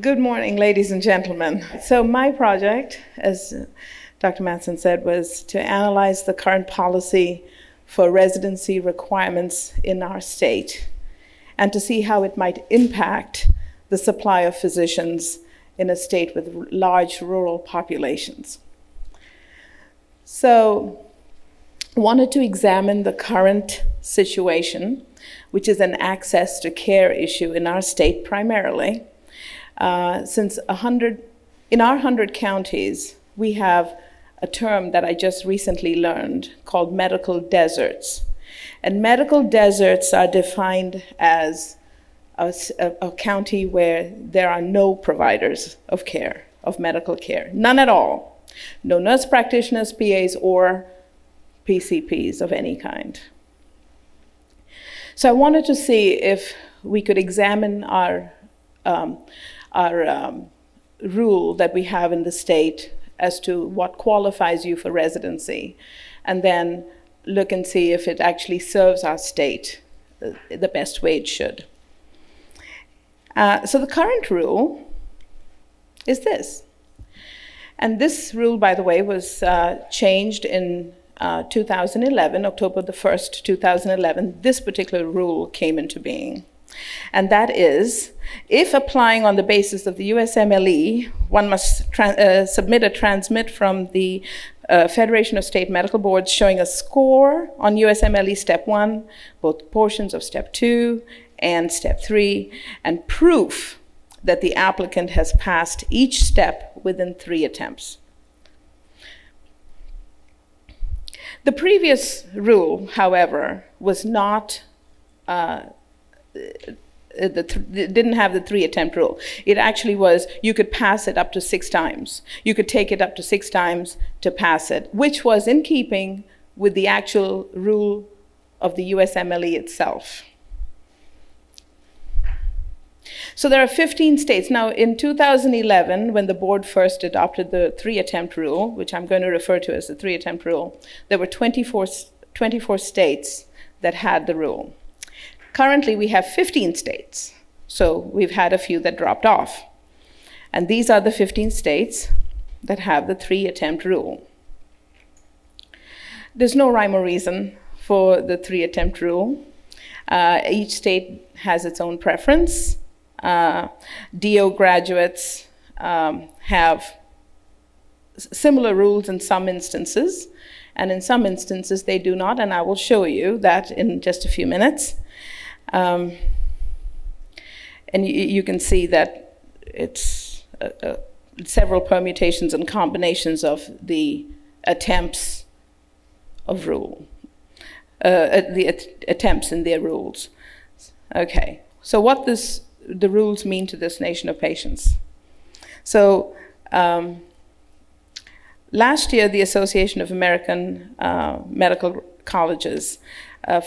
Good morning, ladies and gentlemen. So my project, as Dr. Matson said, was to analyze the current policy for residency requirements in our state and to see how it might impact the supply of physicians in a state with large rural populations. So I wanted to examine the current situation, which is an access to care issue in our state primarily. Since in our 100 counties, we have a term that I just recently learned called medical deserts. And medical deserts are defined as a county where there are no providers of care, of medical care, none at all. No nurse practitioners, PAs, or PCPs of any kind. So I wanted to see if we could examine our rule that we have in the state as to what qualifies you for residency, and then look and see if it actually serves our state the best way it should. So the current rule is this. And this rule, by the way, was changed in 2011, October the 1st, 2011. This particular rule came into being. And that is, if applying on the basis of the USMLE, one must submit a transmit from the Federation of State Medical Boards showing a score on USMLE Step 1, both portions of Step 2 and Step 3, and proof that the applicant has passed each step within 3 attempts. The previous rule, however, was not didn't have the 3-attempt rule. It actually was you could pass it up to 6 times. You could take it up to 6 times to pass it, which was in keeping with the actual rule of the USMLE itself. So there are 15 states. Now, in 2011, when the board first adopted the 3-attempt rule, which I'm going to refer to as the 3-attempt rule, there were 24 states that had the rule. Currently, we have 15 states, so we've had a few that dropped off. And these are the 15 states that have the 3-attempt rule. There's no rhyme or reason for the 3-attempt rule. Each state has its own preference. DO graduates have similar rules in some instances, and in some instances they do not, and I will show you that in just a few minutes. And you can see that it's several permutations and combinations of the attempts of rule, the attempts in their rules. Okay, so what the rules mean to this nation of patients. So last year, the Association of American Medical Colleges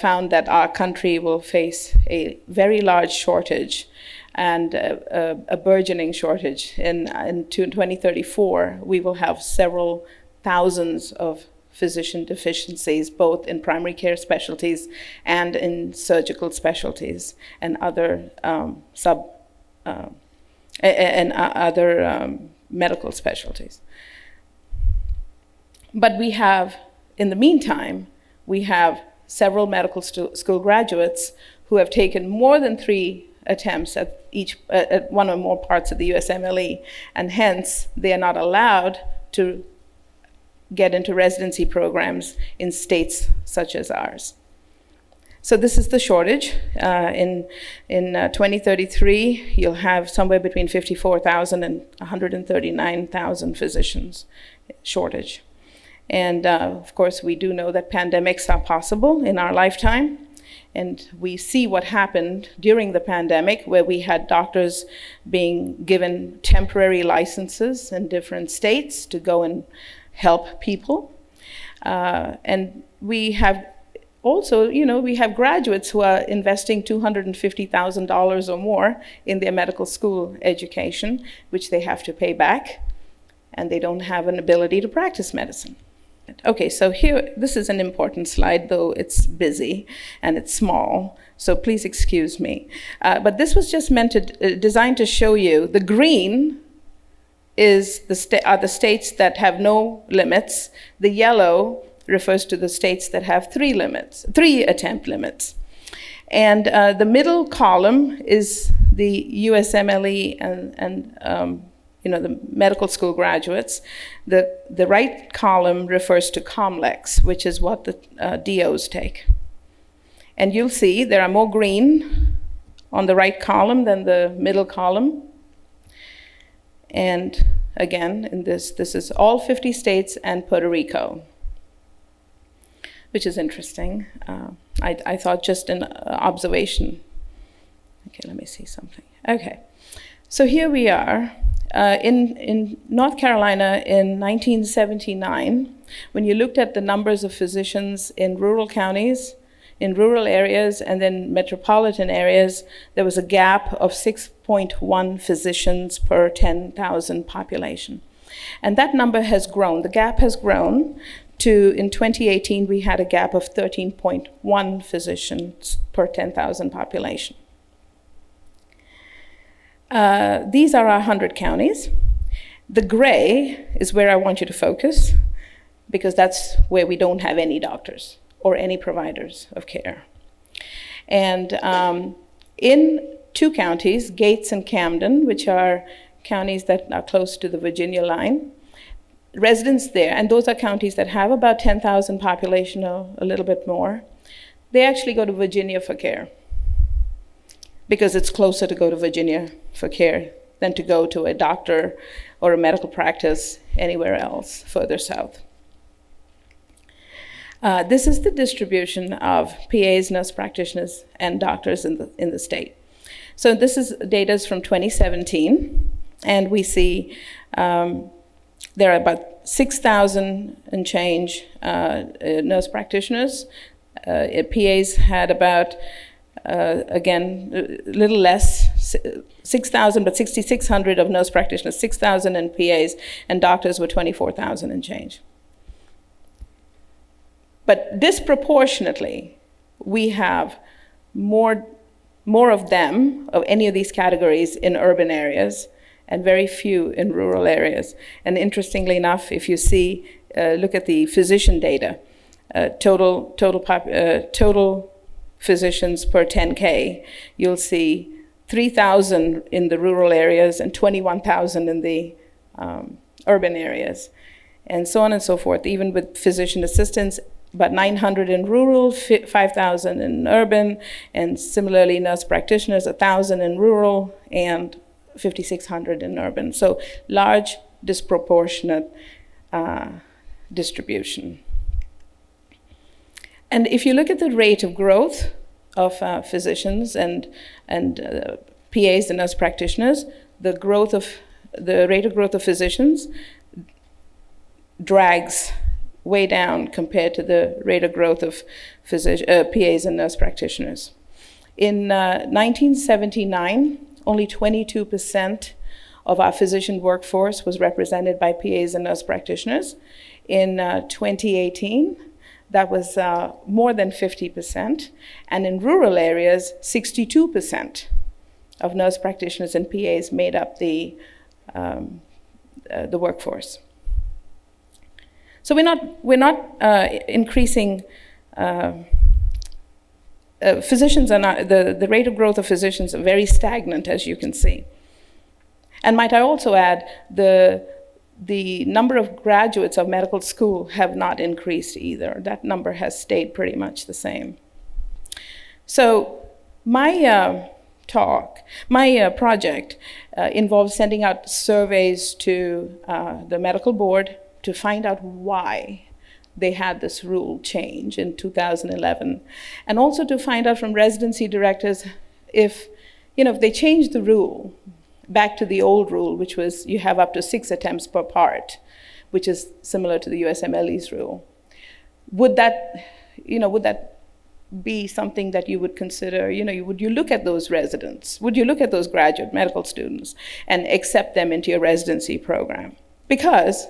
found that our country will face a very large shortage and a burgeoning shortage. In 2034, we will have several thousands of physician deficiencies, both in primary care specialties and in surgical specialties and other medical specialties. But we have, in the meantime, we have several medical school graduates who have taken more than 3 attempts at one or more parts of the USMLE, and hence they are not allowed to get into residency programs in states such as ours. So this is the shortage. In 2033, you'll have somewhere between 54,000 and 139,000 physicians shortage. And of course, we do know that pandemics are possible in our lifetime. And we see what happened during the pandemic, where we had doctors being given temporary licenses in different states to go and help people. And we have also, we have graduates who are investing $250,000 or more in their medical school education, which they have to pay back, and they don't have an ability to practice medicine. Okay, so here, this is an important slide, though it's busy and it's small. so please excuse me. But this was just designed to show you the green are the states that have no limits. The yellow refers to the states that have three attempt limits. And the middle column is the USMLE and the medical school graduates. The right column refers to COMLEX, which is what the DOs take. And you'll see there are more green on the right column than the middle column. And again, this is all 50 states and Puerto Rico, which is interesting. I thought just an observation. Okay, let me see something. Okay, so here we are. In North Carolina in 1979, when you looked at the numbers of physicians in rural counties, in rural areas, and then metropolitan areas, there was a gap of 6.1 physicians per 10,000 population. And that number has grown. The gap has grown to, in 2018, we had a gap of 13.1 physicians per 10,000 population. These are our 100 counties. The gray is where I want you to focus, because that's where we don't have any doctors or any providers of care. And in two counties, Gates and Camden, which are counties that are close to the Virginia line, residents there, and those are counties that have about 10,000 population or a little bit more, they actually go to Virginia for care, because it's closer to go to Virginia for care than to go to a doctor or a medical practice anywhere else further south. This is the distribution of PAs, nurse practitioners, and doctors in the state. So this is data from 2017, and we see there are about 6,000 and change nurse practitioners. PAs had about, again, a little less, 6,000, but 6,600 of nurse practitioners, 6,000 in PAs, and doctors were 24,000 and change. But disproportionately, we have more of them, of any of these categories, in urban areas, and very few in rural areas. And interestingly enough, if you see, look at the physician data, total physicians per 10K, you'll see 3,000 in the rural areas and 21,000 in the urban areas, and so on and so forth, even with physician assistants. About 900 in rural, 5,000 in urban, and similarly nurse practitioners, 1,000 in rural, and 5,600 in urban. So large, disproportionate distribution. And if you look at the rate of growth of physicians and PAs and nurse practitioners, the rate of growth of physicians drags way down compared to the rate of growth of PAs and nurse practitioners. In 1979, only 22% of our physician workforce was represented by PAs and nurse practitioners. In 2018, that was more than 50%. And in rural areas, 62% of nurse practitioners and PAs made up the workforce. So we're not increasing. Physicians are not, the rate of growth of physicians are very stagnant, as you can see. And might I also add, the number of graduates of medical school have not increased either. That number has stayed pretty much the same. So my project involves sending out surveys to the medical board to find out why they had this rule change in 2011, and also to find out from residency directors if they changed the rule back to the old rule, which was you have up to 6 attempts per part, which is similar to the USMLE's rule. Would that be something that you would consider? Would you look at those residents? Would you look at those graduate medical students and accept them into your residency program? Because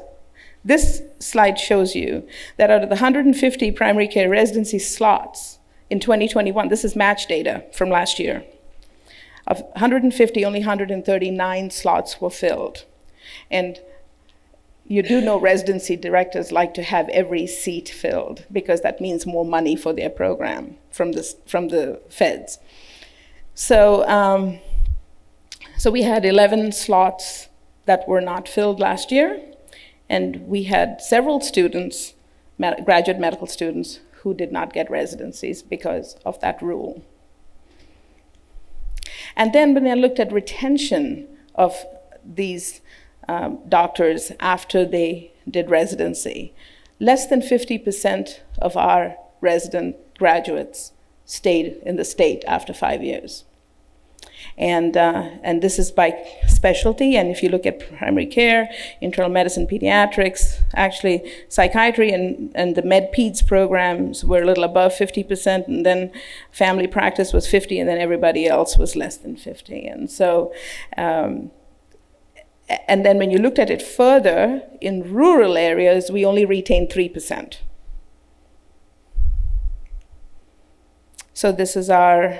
this slide shows you that out of the 150 primary care residency slots in 2021, this is match data from last year, of 150, only 139 slots were filled. And you do know residency directors like to have every seat filled because that means more money for their program from the feds. So, so we had 11 slots that were not filled last year, and we had several students, graduate medical students, who did not get residencies because of that rule. And then when I looked at retention of these doctors after they did residency, less than 50% of our resident graduates stayed in the state after 5 years. And this is by specialty, and if you look at primary care, internal medicine, pediatrics, actually psychiatry and the med-peds programs were a little above 50%, and then family practice was 50%, and then everybody else was less than 50%. And so, and then when you looked at it further, in rural areas, we only retained 3%. So this is our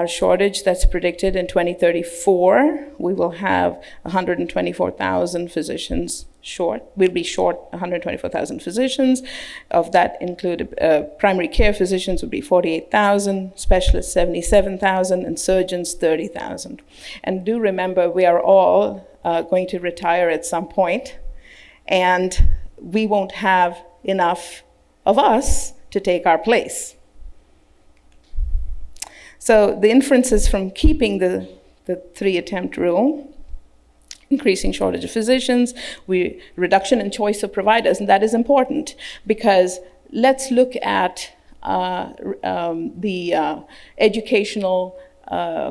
shortage that's predicted in 2034. We will have 124,000 physicians short. We'll be short 124,000 physicians. Of that included primary care physicians would be 48,000, specialists 77,000, and surgeons 30,000. And do remember, we are all going to retire at some point, and we won't have enough of us to take our place. So the inferences from keeping the 3-attempt rule, increasing shortage of physicians, reduction in choice of providers, and that is important because let's look at the educational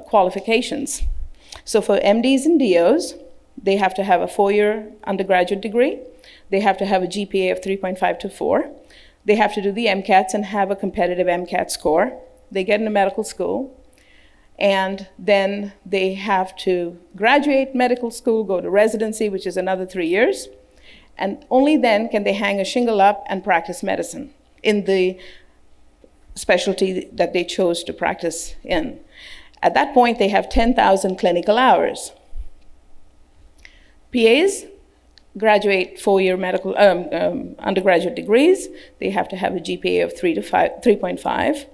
qualifications. So for MDs and DOs, they have to have a 4-year undergraduate degree. They have to have a GPA of 3.5 to 4. They have to do the MCATs and have a competitive MCAT score. They get into medical school, and then they have to graduate medical school, go to residency, which is another 3 years, and only then can they hang a shingle up and practice medicine in the specialty that they chose to practice in. At that point, they have 10,000 clinical hours. PAs graduate 4-year medical undergraduate degrees. They have to have a GPA of 3.5.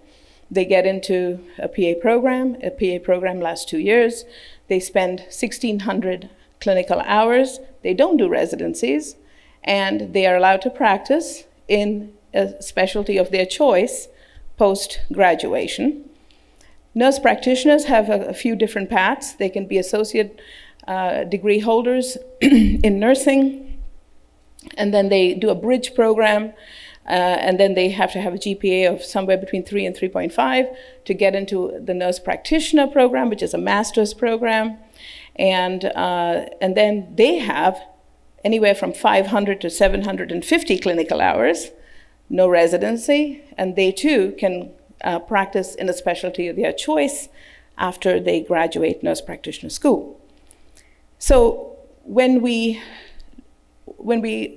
They get into a PA program. A PA program lasts 2 years. They spend 1,600 clinical hours. They don't do residencies, and they are allowed to practice in a specialty of their choice post-graduation. Nurse practitioners have a few different paths. They can be associate degree holders in nursing, and then they do a bridge program. And then they have to have a GPA of somewhere between 3 and 3.5 to get into the nurse practitioner program, which is a master's program. And then they have anywhere from 500 to 750 clinical hours, no residency, and they too can practice in a specialty of their choice after they graduate nurse practitioner school. So when we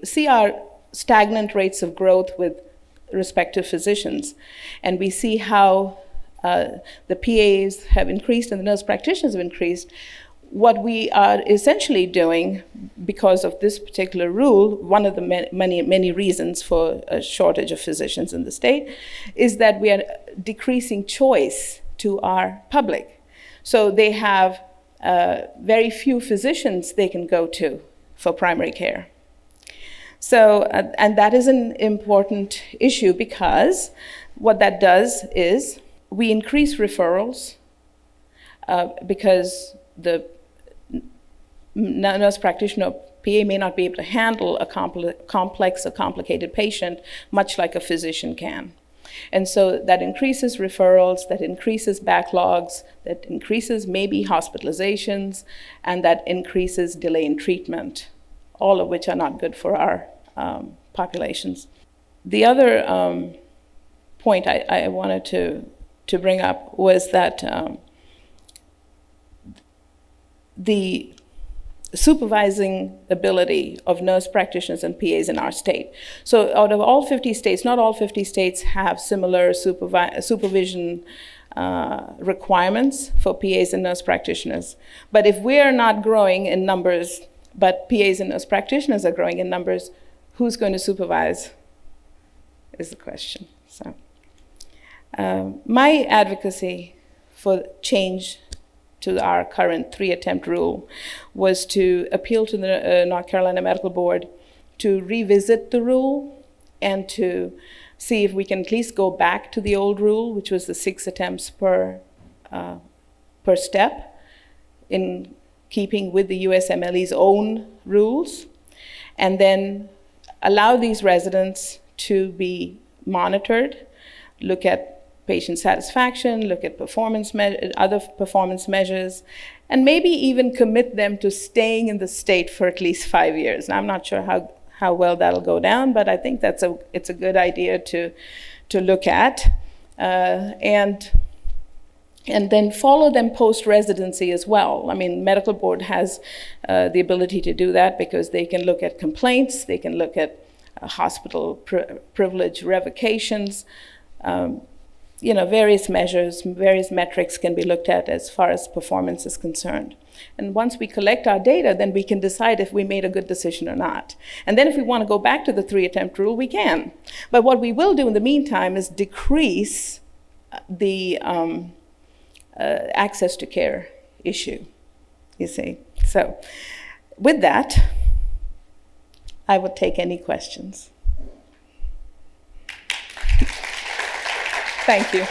see our stagnant rates of growth with respective physicians, and we see how the PAs have increased and the nurse practitioners have increased, what we are essentially doing because of this particular rule, one of the many reasons for a shortage of physicians in the state, is that we are decreasing choice to our public. So they have very few physicians they can go to for primary care. So, and that is an important issue because what that does is we increase referrals because the nurse practitioner PA may not be able to handle a complex or complicated patient much like a physician can. And so that increases referrals, that increases backlogs, that increases maybe hospitalizations, and that increases delay in treatment, all of which are not good for our populations. The other point I wanted to bring up was that the supervising ability of nurse practitioners and PAs in our state. So out of all 50 states, not all 50 states have similar supervision requirements for PAs and nurse practitioners. But if we're not growing in numbers, but PAs and nurse practitioners are growing in numbers, who's going to supervise is the question. So my advocacy for change to our current 3-attempt rule was to appeal to the North Carolina Medical Board to revisit the rule and to see if we can at least go back to the old rule, which was the 6 attempts per step, in keeping with the USMLE's own rules, and then allow these residents to be monitored, look at patient satisfaction, look at other performance measures, and maybe even commit them to staying in the state for at least 5 years. Now, I'm not sure how well that'll go down, but I think it's a good idea to look at. And then follow them post-residency as well. I mean, medical board has the ability to do that because they can look at complaints, they can look at hospital privilege revocations, various measures, various metrics can be looked at as far as performance is concerned. And once we collect our data, then we can decide if we made a good decision or not. And then if we want to go back to the 3-attempt rule, we can. But what we will do in the meantime is decrease the access to care issue, you see. So with that, I would take any questions. Thank you.